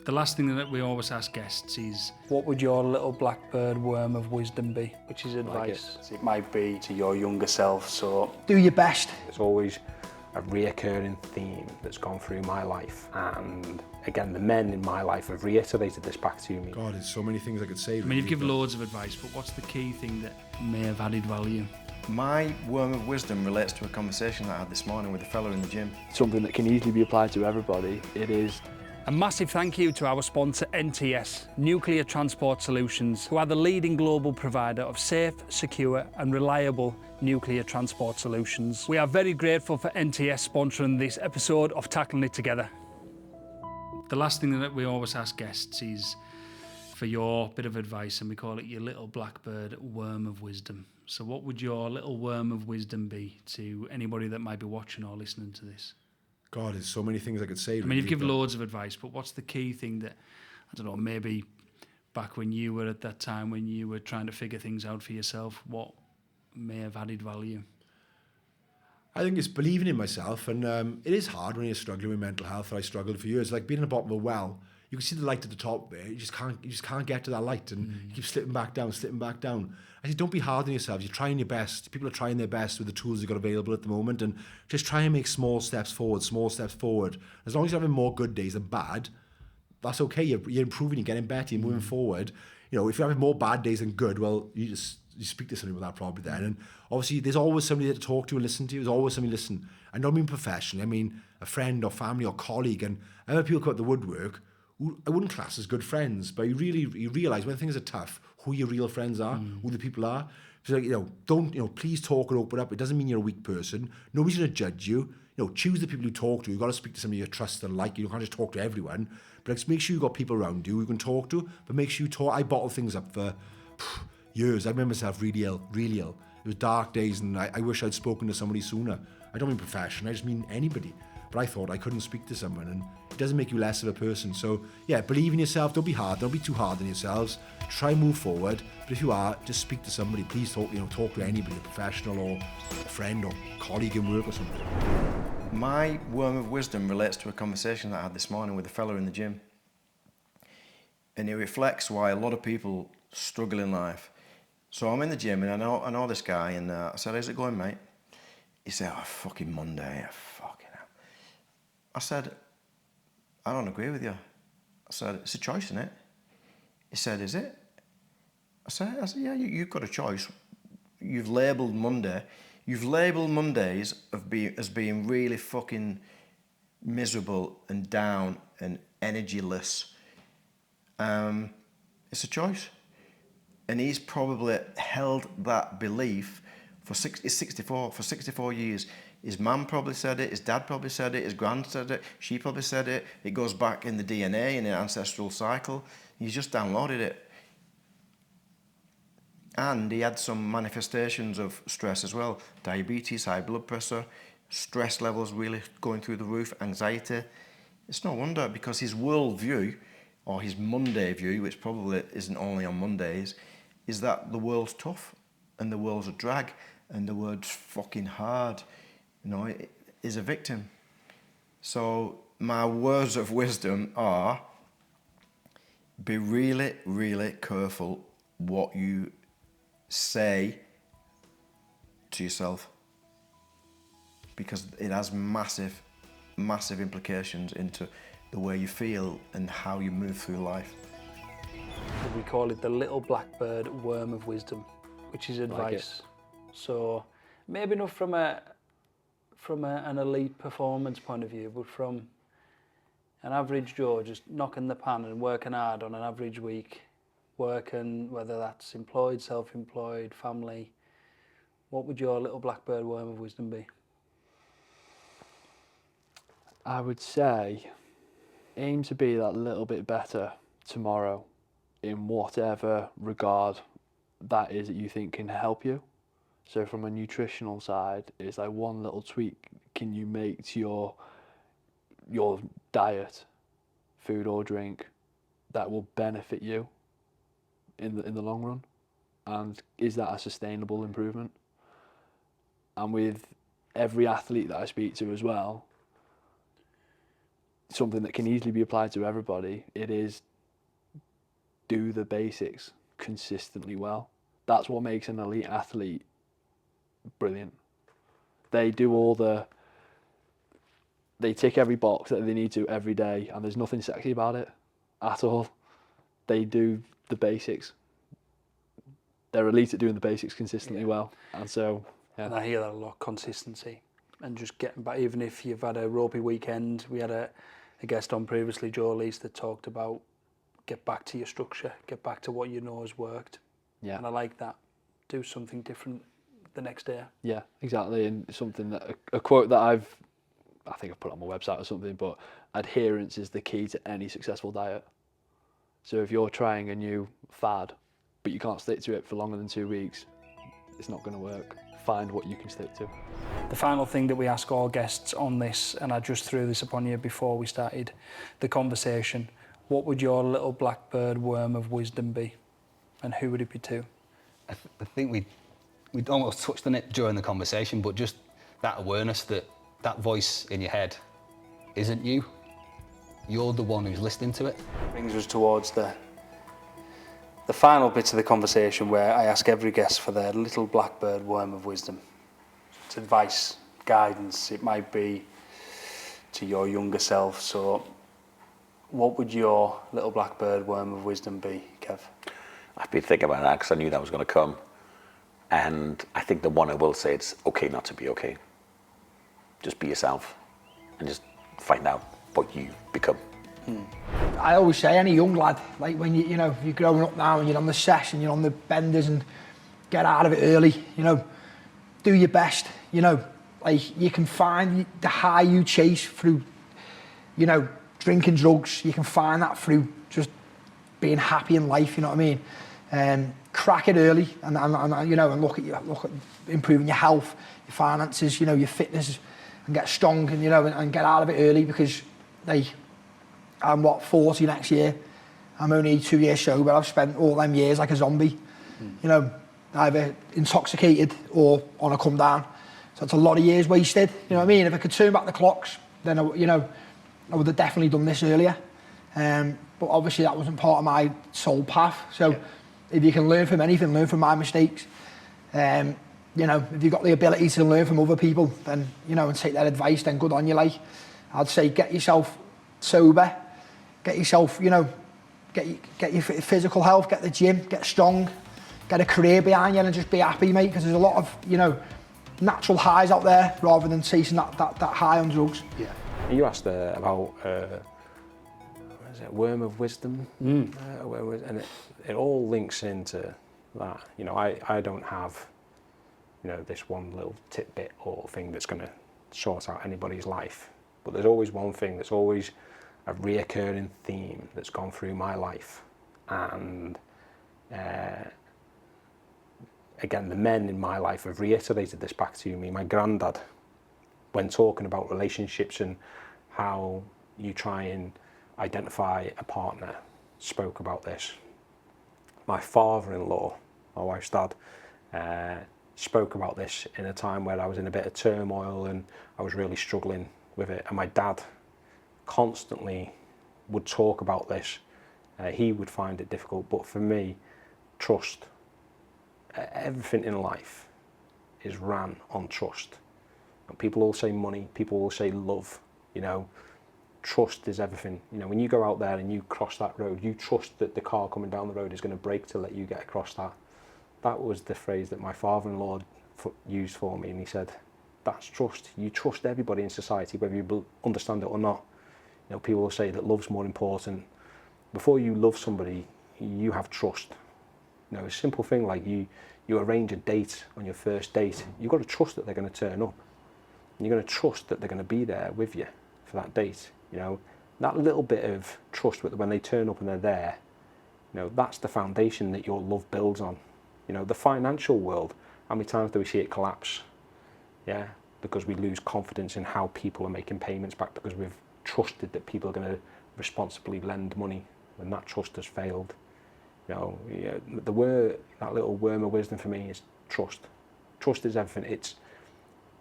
The last thing that we always ask guests is, what would your little blackbird worm of wisdom be? Which is advice. it might be to your younger self, so Do your best. It's always a reoccurring theme that's gone through my life, and again, the men in my life have reiterated this back to me. God, there's so many things I could say. I mean, you've given loads of advice, but what's the key thing that may have added value? My worm of wisdom relates to a conversation that I had this morning with a fella in the gym. Something that can easily be applied to everybody. It is. A massive thank you to our sponsor NTS, Nuclear Transport Solutions, who are the leading global provider of safe, secure and reliable nuclear transport solutions. We are very grateful for NTS sponsoring this episode of Tackling It Together. The last thing that we always ask guests is for your bit of advice, and we call it your little blackbird worm of wisdom. So what would your little worm of wisdom be to anybody that might be watching or listening to this? God, there's so many things I could say. I mean, you've given loads of advice, but what's the key thing that, I don't know, maybe back when you were at that time when you were trying to figure things out for yourself, what may have added value? I think it's believing in myself, and it is hard when you're struggling with mental health. I struggled for years, like being in the bottom of a well. You can see the light at the top there. You just can't get to that light, and you keep slipping back down. I say, don't be hard on yourselves. You're trying your best. People are trying their best with the tools you've got available at the moment, and just try and make small steps forward. As long as you're having more good days than bad, that's okay. You're improving. You're getting better. You're moving forward. You know, if you're having more bad days than good, well, you speak to somebody with that probably then. And obviously, there's always somebody there to talk to and listen to. There's always somebody to listen. I don't mean professionally. I mean a friend or family or colleague. And I've had people come out the woodwork who I wouldn't class as good friends, but you realise when things are tough, who your real friends are, who the people are. So, please talk and open up. It doesn't mean you're a weak person. Nobody's going to judge you. Choose the people you talk to. You've got to speak to somebody you trust and like. You can't just talk to everyone. But make sure you've got people around you can talk to, but make sure you talk. I bottle things up for years. I remember myself really ill. It was dark days, and I wish I'd spoken to somebody sooner. I don't mean professional, I just mean anybody. But I thought I couldn't speak to someone, and it doesn't make you less of a person. So yeah, believe in yourself. Don't be hard. Don't be too hard on yourselves. Try and move forward. But if you are, just speak to somebody. Please talk to anybody, a professional or a friend or colleague in work or something. My worm of wisdom relates to a conversation that I had this morning with a fella in the gym. And it reflects why a lot of people struggle in life. So I'm in the gym, and I know this guy, and I said, "How's it going, mate?" He said, "Oh, fucking Monday, fucking hell." I said, "I don't agree with you." I said, "It's a choice, isn't it?" He said, "Is it?" I said, "Yeah, you've got a choice. You've labelled Mondays as being really fucking miserable and down and energyless. It's a choice." And he's probably held that belief he's 64, for 64 years. His mum probably said it, his dad probably said it, his grand said it, she probably said it. It goes back in the DNA, in the ancestral cycle. He's just downloaded it. And he had some manifestations of stress as well. Diabetes, high blood pressure, stress levels really going through the roof, anxiety. It's no wonder, because his world view, or his Monday view, which probably isn't only on Mondays, is that the world's tough and the world's a drag and the world's fucking hard. Is a victim. So my words of wisdom are, be really, really careful what you say to yourself, because it has massive, massive implications into the way you feel and how you move through life. We call it the little blackbird worm of wisdom, which is advice. So maybe not from an elite performance point of view, but from an average Joe just knocking the pan and working hard on an average week, working, whether that's employed, self-employed, family. What would your little blackbird worm of wisdom be? I would say aim to be that little bit better tomorrow in whatever regard that is that you think can help you. So from a nutritional side, it's like one little tweak can you make to your diet, food or drink, that will benefit you in the long run, and is that a sustainable improvement? And with every athlete that I speak to as well, something that can easily be applied to everybody. It is do the basics consistently well. That's what makes an elite athlete brilliant. They do they tick every box that they need to every day, and there's nothing sexy about it at all. They do the basics. They're elite at doing the basics consistently well, and so yeah. And I hear that a lot, consistency, and just getting back. Even if you've had a ropey weekend, we had a guest on previously, Joe Leigh, that talked about get back to your structure, get back to what you know has worked. Yeah. And I like that. Do something different the next day. Yeah, exactly. And something that a quote that I think I've put on my website or something, but adherence is the key to any successful diet. So if you're trying a new fad, but you can't stick to it for longer than 2 weeks, it's not going to work. Find what you can stick to. The final thing that we ask all guests on this, and I just threw this upon you before we started the conversation, what would your little blackbird worm of wisdom be? And who would it be to? I think we'd almost touched on it during the conversation, but just that awareness that that voice in your head isn't you. You're the one who's listening to it. Brings us towards the final bits of the conversation where I ask every guest for their little blackbird worm of wisdom. It's advice, guidance. It might be to your younger self. So what would your little blackbird worm of wisdom be, Kev? I've been thinking about that because I knew that was going to come. And I think the one I will say, it's okay not to be okay. Just be yourself and just find out what you become. I always say, any young lad, like when you're growing up now and you're on the sesh and you're on the benders, and get out of it early, do your best, like you can find the high you chase through, drinking drugs. You can find that through just being happy in life, you know what I mean? Crack it early and look at improving your health, your finances, your fitness, and get strong and get out of it early, because I'm 40 next year. I'm only 2 years sober. I've spent all them years like a zombie, either intoxicated or on a come down. So it's a lot of years wasted. You know what I mean? If I could turn back the clocks, then I would have definitely done this earlier. But obviously that wasn't part of my soul path. So if you can learn from anything, learn from my mistakes. If you've got the ability to learn from other people, then and take their advice, then good on you. Like I'd say, get yourself sober, get yourself, get your physical health, get the gym, get strong, get a career behind you, and just be happy, mate. Because there's a lot of natural highs out there rather than chasing that high on drugs. Yeah. You asked about what is it, worm of wisdom, and it all links into that. I don't have this one little tidbit or thing that's going to sort out anybody's life, but there's always one thing that's always a reoccurring theme that's gone through my life. And again, the men in my life have reiterated this back to me. My granddad, when talking about relationships and how you try and identify a partner, spoke about this. My father-in-law, my wife's dad, spoke about this in a time where I was in a bit of turmoil and I was really struggling with it. And my dad constantly would talk about this. He would find it difficult, but for me, trust. Everything in life is ran on trust. And people all say money, people all say love, trust is everything. When you go out there and you cross that road, you trust that the car coming down the road is going to brake to let you get across that. That was the phrase that my father-in-law used for me, and he said, that's trust. You trust everybody in society, whether you understand it or not. People will say that love's more important. Before you love somebody, you have trust. A simple thing like you arrange a date on your first date, you've got to trust that they're going to turn up. And you're going to trust that they're going to be there with you for that date. That little bit of trust when they turn up and they're there, that's the foundation that your love builds on. The financial world, how many times do we see it collapse? Yeah, because we lose confidence in how people are making payments back, because we've trusted that people are going to responsibly lend money when that trust has failed. That little worm of wisdom for me is trust. Trust is everything.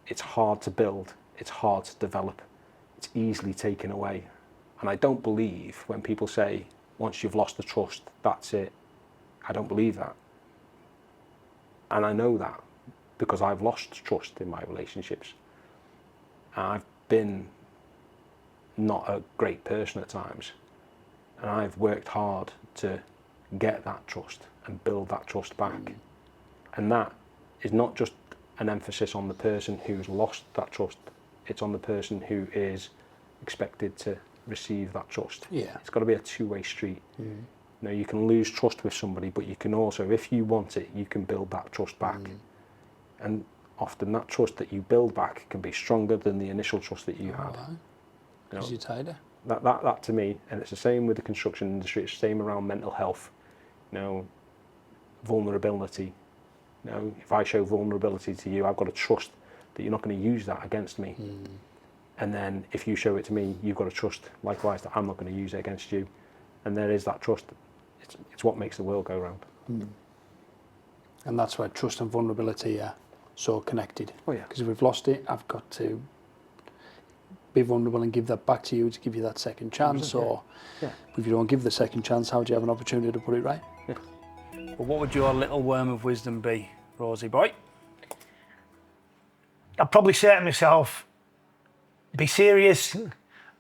It's hard to build. It's hard to develop. It's easily taken away. And I don't believe when people say, once you've lost the trust, that's it. I don't believe that. And I know that because I've lost trust in my relationships. And I've been not a great person at times. And I've worked hard to get that trust and build that trust back. And that is not just an emphasis on the person who's lost that trust. It's on the person who is expected to receive that trust. Yeah. It's got to be a two-way street. You know, you can lose trust with somebody, but you can also, if you want it, you can build that trust back. And often that trust that you build back can be stronger than the initial trust that you had. Because you're tighter. That to me, and it's the same with the construction industry, it's the same around mental health, you know, vulnerability. You know, if I show vulnerability to you, I've got to trust that you're not going to use that against me. And then if you show it to me, you've got to trust likewise that I'm not going to use it against you. And there is that trust. It's what makes the world go round. And that's why trust and vulnerability are so connected. Oh yeah. Because if we've lost it, I've got to be vulnerable and give that back to you to give you that second chance. Or if you don't give the second chance, how do you have an opportunity to put it right? Yeah. Well, what would your little worm of wisdom be, Rosie boy? I'd probably say to myself, be serious,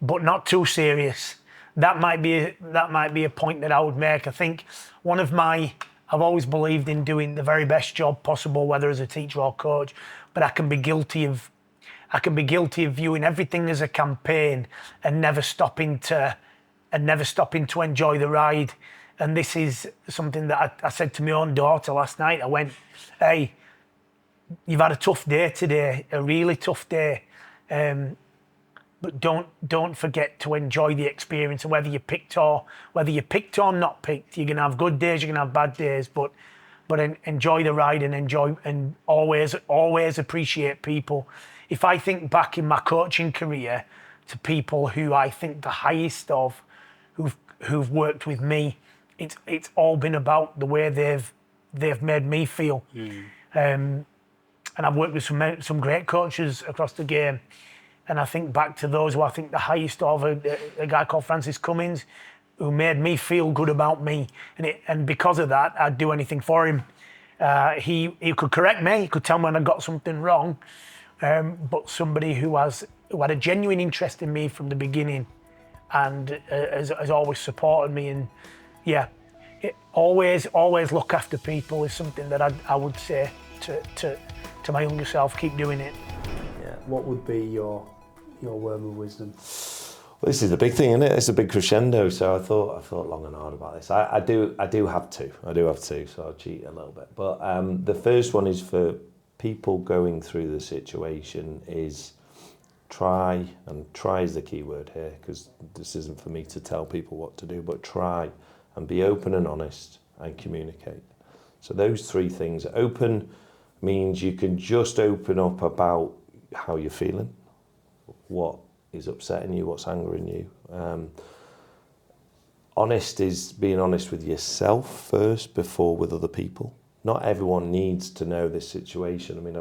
but not too serious. That might be a point that I would make. I think I've always believed in doing the very best job possible, whether as a teacher or coach, but I can be guilty of viewing everything as a campaign and never stopping to enjoy the ride. And this is something that I said to my own daughter last night. I went, hey, you've had a tough day today, a really tough day. But don't forget to enjoy the experience. And whether you're picked or not picked, you're gonna have good days, you're gonna have bad days. But enjoy the ride and always appreciate people. If I think back in my coaching career to people who I think the highest of, who've worked with me, it's all been about the way they've made me feel. And I've worked with some great coaches across the game. And I think back to those who I think the highest of, a guy called Francis Cummins, who made me feel good about me. And because of that, I'd do anything for him. He could correct me, he could tell me when I got something wrong, but somebody who had a genuine interest in me from the beginning and has always supported me. And always look after people is something that I would say to my younger self, keep doing it. Yeah. What would be your worm of wisdom? Well, this is the big thing, isn't it? It's a big crescendo. So I thought long and hard about this. I do have two. So I'll cheat a little bit. But the first one is for people going through the situation is try is the key word here, because this isn't for me to tell people what to do, but try and be open and honest and communicate. So those three things. Open means you can just open up about how you're feeling, what is upsetting you, what's angering you. Honest is being honest with yourself first before with other people. Not everyone needs to know this situation. I mean,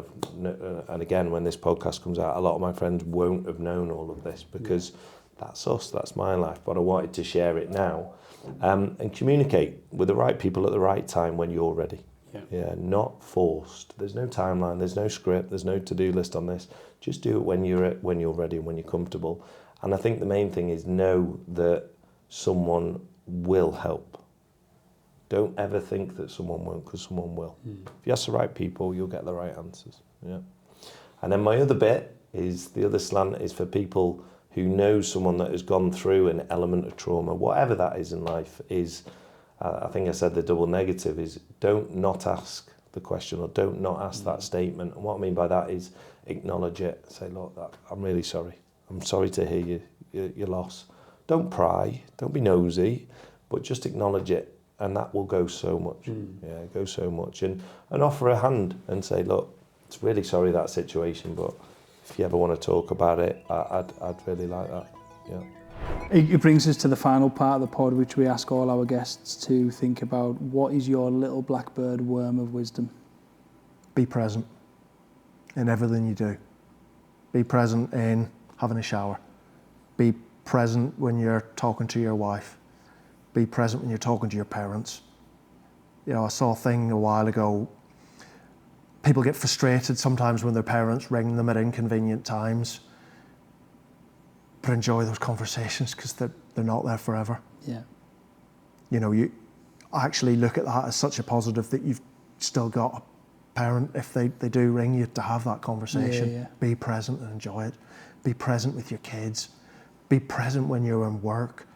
and again, when this podcast comes out, a lot of my friends won't have known all of this because that's us, that's my life. But I wanted to share it now and communicate with the right people at the right time when you're ready. Yeah, not forced. There's no timeline, there's no script, there's no to-do list on this. Just do it when you're ready and when you're comfortable. And I think the main thing is know that someone will help. Don't ever think that someone won't, because someone will. If you ask the right people, you'll get the right answers. Yeah. And then my other bit is, the other slant is for people who know someone that has gone through an element of trauma, whatever that is in life, is, I think I said the double negative is don't not ask the question or don't not ask that statement. And what I mean by that is acknowledge it. Say, look, I'm really sorry. I'm sorry to hear your loss. Don't pry, don't be nosy, but just acknowledge it. And that will go so much. Yeah, go so much. And offer a hand and say, look, it's really sorry that situation, but if you ever want to talk about it, I'd really like that. Yeah. It brings us to the final part of the pod, which we ask all our guests to think about. What is your little blackbird worm of wisdom? Be present in everything you do. Be present in having a shower. Be present when you're talking to your wife. Be present when you're talking to your parents. You know, I saw a thing a while ago. People get frustrated sometimes when their parents ring them at inconvenient times. But enjoy those conversations because they're not there forever. Yeah. You know, you actually look at that as such a positive that you've still got a parent, if they do ring you, to have that conversation. Yeah. Be present and enjoy it. Be present with your kids. Be present when you're in work.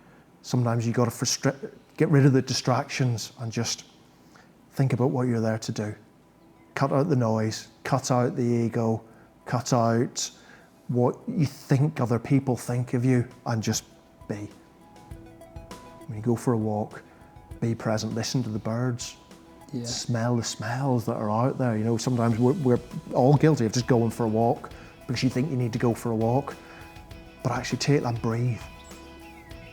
Sometimes you got to get rid of the distractions and just think about what you're there to do. Cut out the noise, cut out the ego, cut out what you think other people think of you, and just be. When you go for a walk, be present, listen to the birds, smell the smells that are out there. You know, sometimes we're all guilty of just going for a walk because you think you need to go for a walk, but actually take that, breathe,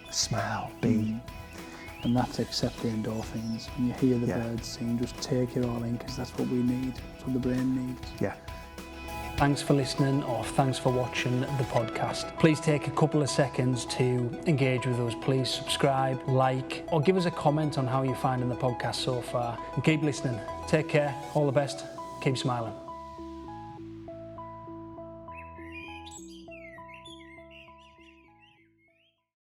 smell, be. And that's accept the endorphins. When you hear the birds sing, just take it all in, because that's what we need. That's what the brain needs. Yeah. Thanks for listening, or thanks for watching the podcast. Please take a couple of seconds to engage with us. Please subscribe, like, or give us a comment on how you're finding the podcast so far. And keep listening. Take care. All the best. Keep smiling.